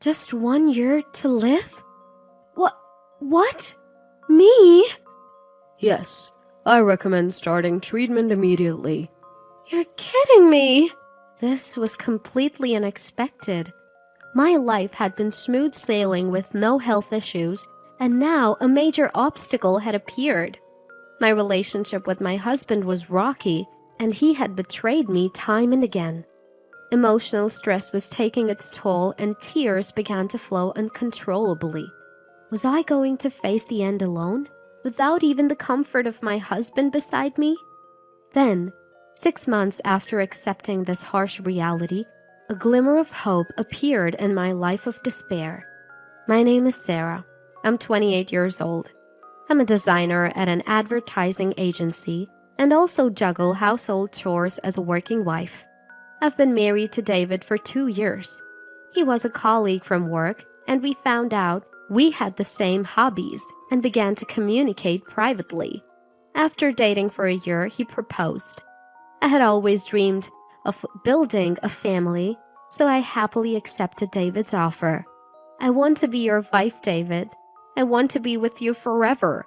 Just 1 year to live? What? Me? Yes, I recommend starting treatment immediately. You're kidding me! This was completely unexpected. My life had been smooth sailing with no health issues, and now a major obstacle had appeared. My relationship with my husband was rocky, and he had betrayed me time and again. Emotional stress was taking its toll, and tears began to flow uncontrollably. Was I going to face the end alone, without even the comfort of my husband beside me? Then, 6 months after accepting this harsh reality, a glimmer of hope appeared in my life of despair. My name is Sarah. I'm 28 years old. I'm a designer at an advertising agency and also juggle household chores as a working wife. I've been married to David for 2 years. He was a colleague from work, and we found out we had the same hobbies and began to communicate privately. After dating for a year, he proposed. I had always dreamed of building a family, so I happily accepted David's offer. I want to be your wife, David. I want to be with you forever.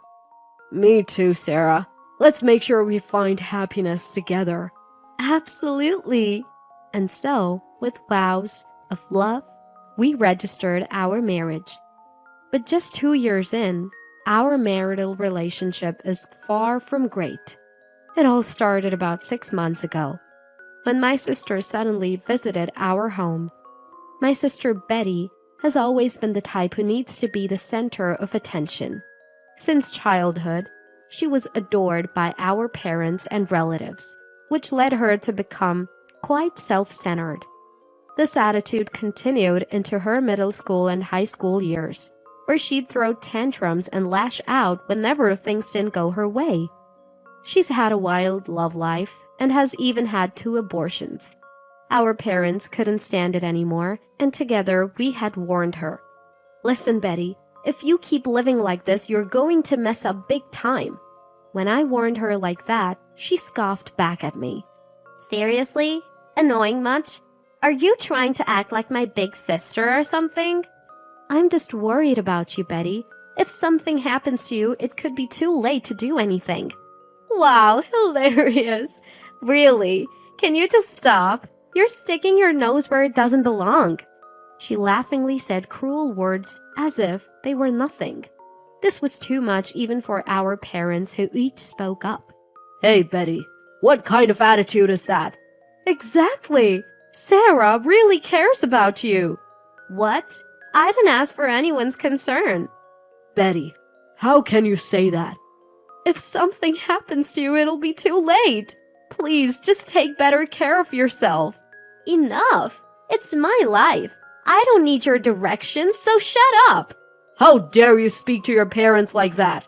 Me too, Sarah. Let's make sure we find happiness together. Absolutely. And so, with vows of love, we registered our marriage. But just 2 years in, our marital relationship is far from great. It all started about 6 months ago, when my sister suddenly visited our home. My sister Betty has always been the type who needs to be the center of attention. Since childhood, she was adored by our parents and relatives, which led her to become quite self-centered. This attitude continued into her middle school and high school years, where she'd throw tantrums and lash out whenever things didn't go her way. She's had a wild love life and has even had 2 abortions. Our parents couldn't stand it anymore, and together we had warned her. Listen, Betty, if you keep living like this, you're going to mess up big time. When I warned her like that, she scoffed back at me. Seriously? Annoying much? Are you trying to act like my big sister or something? I'm just worried about you, Betty. If something happens to you, it could be too late to do anything. Wow, hilarious. Really? Can you just stop? You're sticking your nose where it doesn't belong. She laughingly said cruel words as if they were nothing. This was too much even for our parents, who each spoke up. Hey, Betty, what kind of attitude is that? Exactly. Sarah really cares about you. What? I didn't ask for anyone's concern. Betty, how can you say that? If something happens to you, it'll be too late. Please, just take better care of yourself. Enough. It's my life. I don't need your directions, so shut up. How dare you speak to your parents like that?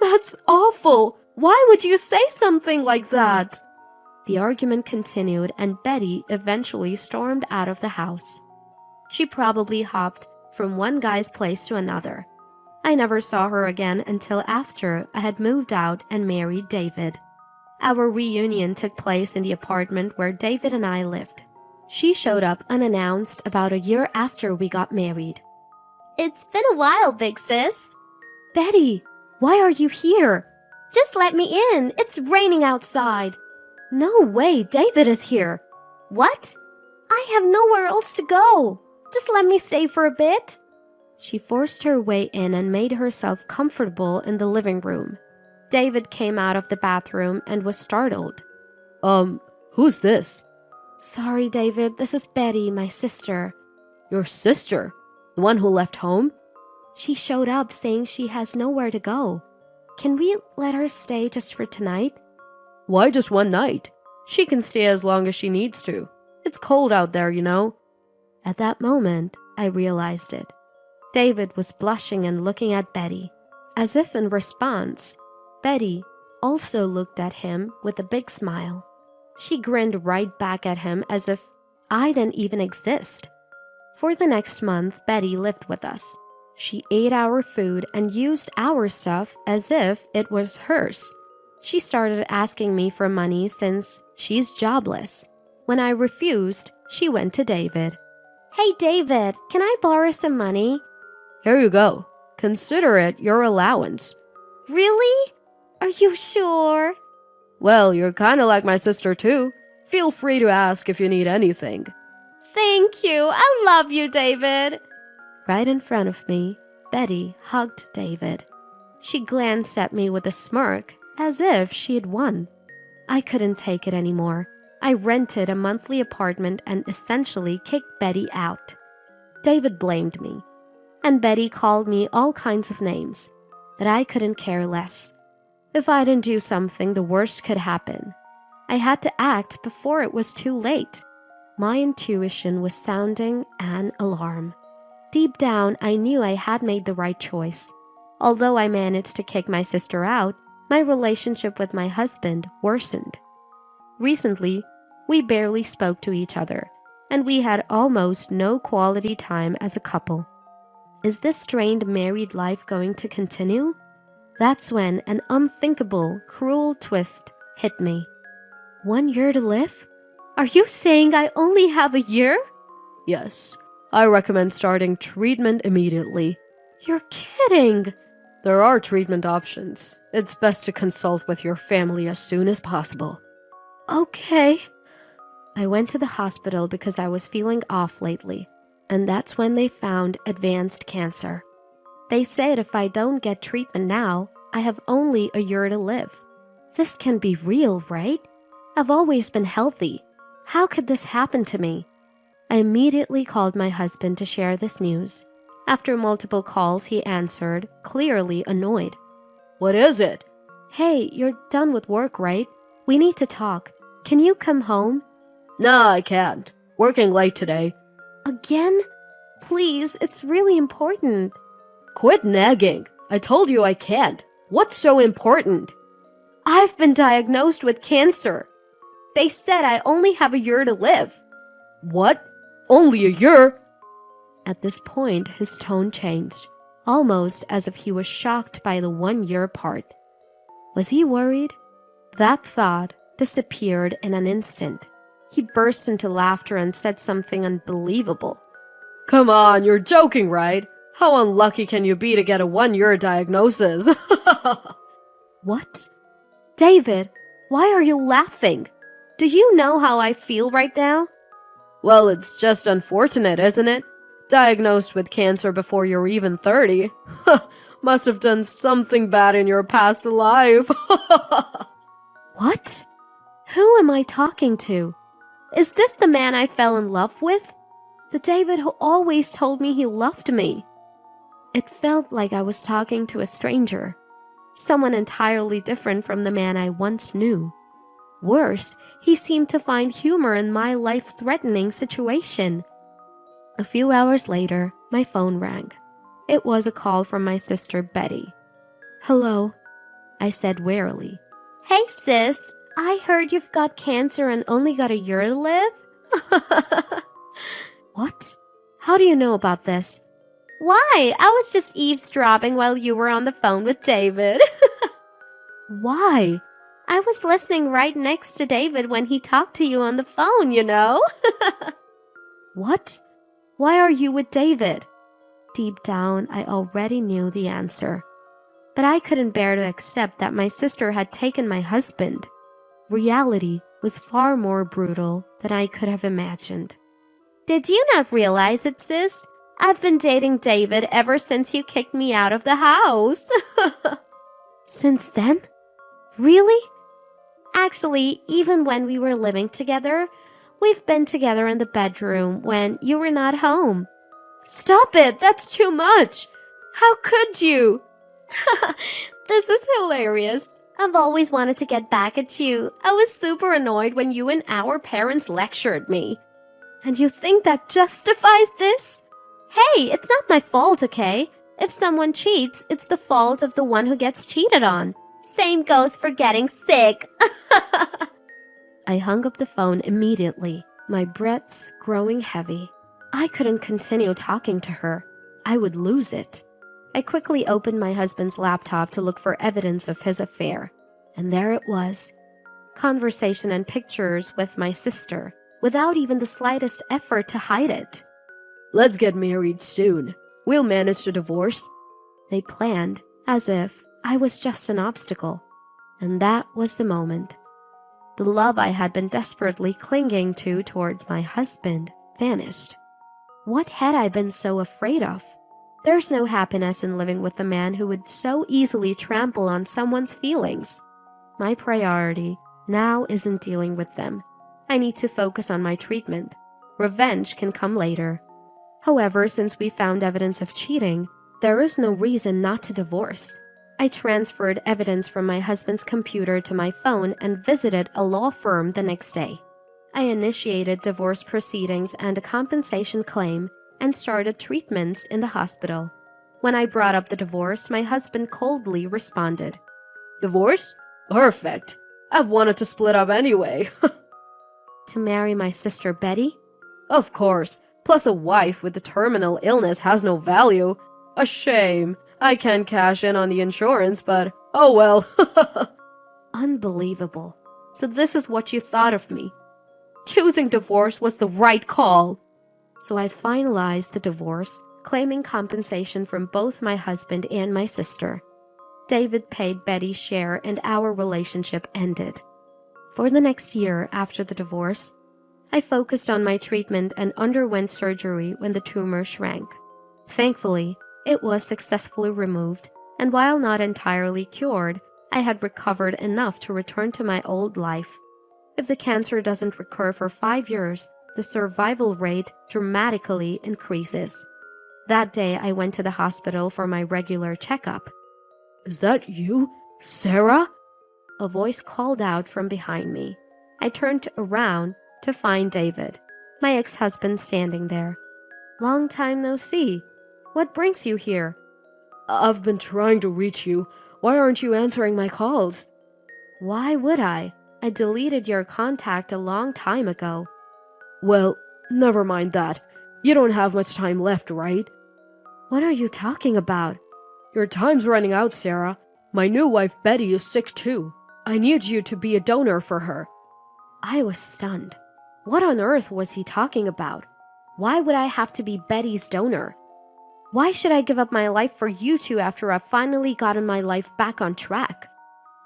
That's awful. Why would you say something like that? The argument continued, and Betty eventually stormed out of the house. She probably hopped from one guy's place to another. I never saw her again until after I had moved out and married David. Our reunion took place in the apartment where David and I lived. She showed up unannounced about a year after we got married. It's been a while, big sis. Betty, why are you here? Just let me in. It's raining outside. No way, David is here. What? I have nowhere else to go. Just let me stay for a bit. She forced her way in and made herself comfortable in the living room. David came out of the bathroom and was startled. Who's this? Sorry, David, this is Betty, my sister. Your sister? The one who left home? She showed up saying she has nowhere to go. Can we let her stay just for tonight? Why just one night? She can stay as long as she needs to. It's cold out there, you know. At that moment, I realized it. David was blushing and looking at Betty. As if in response, Betty also looked at him with a big smile. She grinned right back at him as if I didn't even exist. For the next month, Betty lived with us. She ate our food and used our stuff as if it was hers. She started asking me for money since she's jobless. When I refused, she went to David. Hey, David, can I borrow some money? Here you go. Consider it your allowance. Really? Are you sure? Well, you're kinda like my sister too. Feel free to ask if you need anything. Thank you. I love you, David. Right in front of me, Betty hugged David. She glanced at me with a smirk, as if she had won. I couldn't take it anymore. I rented a monthly apartment and essentially kicked Betty out. David blamed me, and Betty called me all kinds of names, but I couldn't care less. If I didn't do something, the worst could happen. I had to act before it was too late. My intuition was sounding an alarm. Deep down, I knew I had made the right choice. Although I managed to kick my sister out, my relationship with my husband worsened. Recently, we barely spoke to each other, and we had almost no quality time as a couple. Is this strained married life going to continue? That's when an unthinkable, cruel twist hit me. 1 year to live? Are you saying I only have a year? Yes, I recommend starting treatment immediately. You're kidding! There are treatment options. It's best to consult with your family as soon as possible. Okay. I went to the hospital because I was feeling off lately, and that's when they found advanced cancer. They said if I don't get treatment now, I have only a year to live. This can be real, right? I've always been healthy. How could this happen to me? I immediately called my husband to share this news. After multiple calls, he answered, clearly annoyed. What is it? Hey, you're done with work, right? We need to talk. Can you come home? Nah, I can't. Working late today. Again? Please, it's really important. Quit nagging. I told you I can't. What's so important? I've been diagnosed with cancer. They said I only have a year to live. What? Only a year? At this point, his tone changed, almost as if he was shocked by the 1 year part. Was he worried? That thought disappeared in an instant. He burst into laughter and said something unbelievable. Come on, you're joking, right? How unlucky can you be to get a 1 year diagnosis? What? David, why are you laughing? Do you know how I feel right now? Well, it's just unfortunate, isn't it? Diagnosed with cancer before you're even 30. Must have done something bad in your past life. What? Who am I talking to? Is this the man I fell in love with? The David who always told me he loved me. It felt like I was talking to a stranger. Someone entirely different from the man I once knew. Worse, he seemed to find humor in my life-threatening situation. A few hours later, my phone rang. It was a call from my sister Betty. Hello, I said wearily. Hey sis, I heard you've got cancer and only got a year to live? What? How do you know about this? Why? I was just eavesdropping while you were on the phone with David. Why? I was listening right next to David when he talked to you on the phone, you know? What? Why are you with David? Deep down, I already knew the answer. But I couldn't bear to accept that my sister had taken my husband. Reality was far more brutal than I could have imagined. Did you not realize it, sis? I've been dating David ever since you kicked me out of the house. Since then? Really? Actually, even when we were living together, we've been together in the bedroom when you were not home. Stop it! That's too much! How could you? This is hilarious. I've always wanted to get back at you. I was super annoyed when you and our parents lectured me. And you think that justifies this? Hey, it's not my fault, okay? If someone cheats, it's the fault of the one who gets cheated on. Same goes for getting sick. I hung up the phone immediately, my breaths growing heavy. I couldn't continue talking to her. I would lose it. I quickly opened my husband's laptop to look for evidence of his affair. And there it was. Conversation and pictures with my sister, without even the slightest effort to hide it. Let's get married soon. We'll manage the divorce. They planned as if I was just an obstacle. And that was the moment. The love I had been desperately clinging to towards my husband vanished. What had I been so afraid of? There's no happiness in living with a man who would so easily trample on someone's feelings. My priority now isn't dealing with them. I need to focus on my treatment. Revenge can come later. However, since we found evidence of cheating, there is no reason not to divorce. I transferred evidence from my husband's computer to my phone and visited a law firm the next day. I initiated divorce proceedings and a compensation claim and started treatments in the hospital. When I brought up the divorce, my husband coldly responded, Divorce? Perfect. I've wanted to split up anyway. "To marry my sister Betty?" Of course. Plus a wife with a terminal illness has no value. A shame. I can't cash in on the insurance, but oh well. Unbelievable. So this is what you thought of me. Choosing divorce was the right call. So I finalized the divorce, claiming compensation from both my husband and my sister. David paid Betty's share and our relationship ended. For the next year after the divorce, I focused on my treatment and underwent surgery when the tumor shrank. Thankfully, it was successfully removed, and while not entirely cured, I had recovered enough to return to my old life. If the cancer doesn't recur for 5 years, the survival rate dramatically increases. That day, I went to the hospital for my regular checkup. Is that you, Sarah? A voice called out from behind me. I turned around to find David, my ex-husband, standing there. "Long time no see. What brings you here?" I've been trying to reach you. Why aren't you answering my calls? "Why would I? I deleted your contact a long time ago." Well, never mind that. You don't have much time left, right? "What are you talking about?" Your time's running out, Sarah. My new wife Betty is sick too. I need you to be a donor for her. I was stunned. What on earth was he talking about? Why would I have to be Betty's donor? Why should I give up my life for you two after I've finally gotten my life back on track?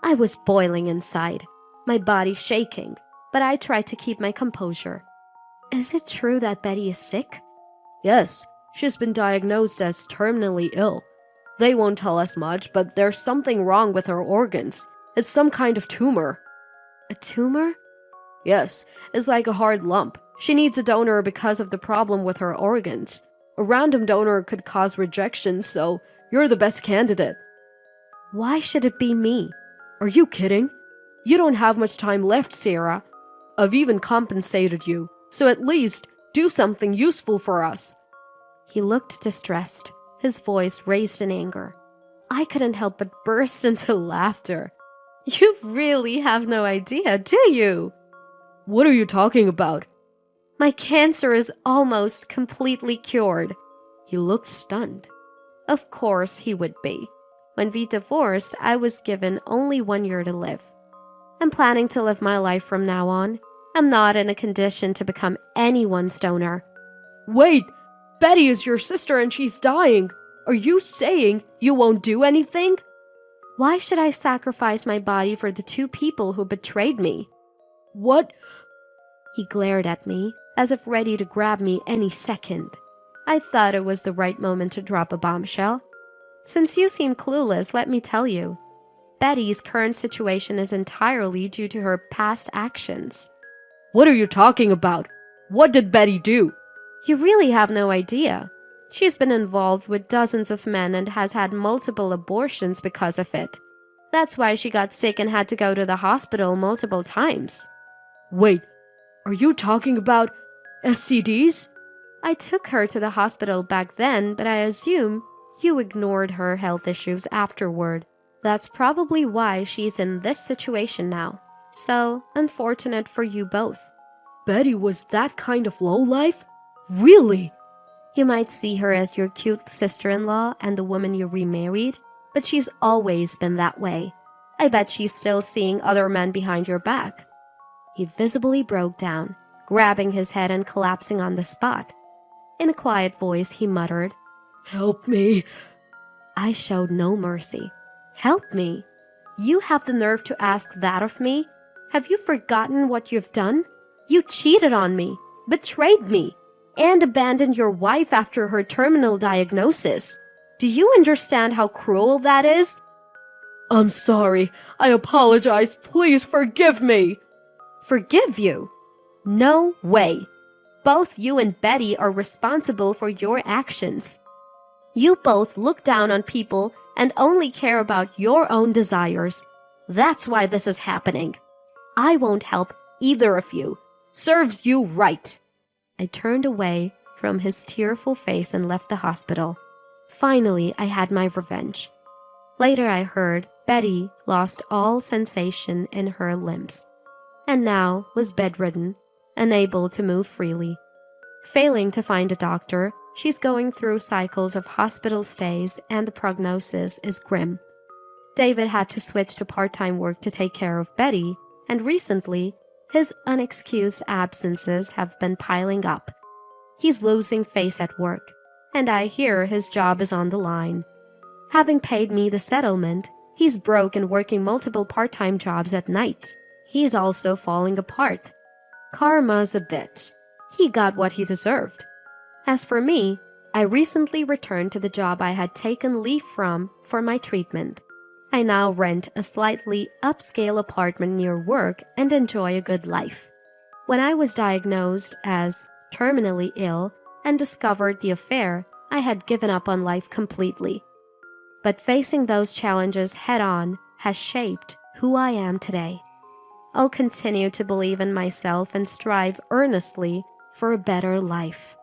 I was boiling inside, my body shaking, but I tried to keep my composure. Is it true that Betty is sick? Yes, she's been diagnosed as terminally ill. They won't tell us much, but there's something wrong with her organs. It's some kind of tumor. A tumor? Yes, it's like a hard lump. She needs a donor because of the problem with her organs. A random donor could cause rejection, so you're the best candidate. Why should it be me? Are you kidding? You don't have much time left, Sarah. I've even compensated you, so at least do something useful for us. He looked distressed, his voice raised in anger. I couldn't help but burst into laughter. You really have no idea, do you? What are you talking about? My cancer is almost completely cured. He looked stunned. Of course he would be. When we divorced, I was given only 1 year to live. I'm planning to live my life from now on. I'm not in a condition to become anyone's donor. Wait! Betty is your sister and she's dying. Are you saying you won't do anything? Why should I sacrifice my body for the two people who betrayed me? What? He glared at me, as if ready to grab me any second. I thought it was the right moment to drop a bombshell. Since you seem clueless, let me tell you. Betty's current situation is entirely due to her past actions. What are you talking about? What did Betty do? You really have no idea. She's been involved with dozens of men and has had multiple abortions because of it. That's why she got sick and had to go to the hospital multiple times. Wait, are you talking about STDs? I took her to the hospital back then, but I assume you ignored her health issues afterward. That's probably why she's in this situation now. So, unfortunate for you both. Betty was that kind of lowlife? Really? You might see her as your cute sister-in-law and the woman you remarried, but she's always been that way. I bet she's still seeing other men behind your back. He visibly broke down, grabbing his head and collapsing on the spot. In a quiet voice, he muttered, "Help me." I showed no mercy. Help me? You have the nerve to ask that of me? Have you forgotten what you've done? You cheated on me, betrayed me, and abandoned your wife after her terminal diagnosis. Do you understand how cruel that is? "I'm sorry. I apologize. Please forgive me." Forgive you? No way. Both you and Betty are responsible for your actions. You both look down on people and only care about your own desires. That's why this is happening. I won't help either of you. Serves you right. I turned away from his tearful face and left the hospital. Finally, I had my revenge. Later, I heard Betty lost all sensation in her limbs and now was bedridden, unable to move freely. Failing to find a doctor, she's going through cycles of hospital stays and the prognosis is grim. David had to switch to part-time work to take care of Betty, and recently, his unexcused absences have been piling up. He's losing face at work, and I hear his job is on the line. Having paid me the settlement, he's broke and working multiple part-time jobs at night. He's also falling apart. Karma's a bitch. He got what he deserved. As for me, I recently returned to the job I had taken leave from for my treatment. I now rent a slightly upscale apartment near work and enjoy a good life. When I was diagnosed as terminally ill and discovered the affair, I had given up on life completely. But facing those challenges head-on has shaped who I am today. I'll continue to believe in myself and strive earnestly for a better life.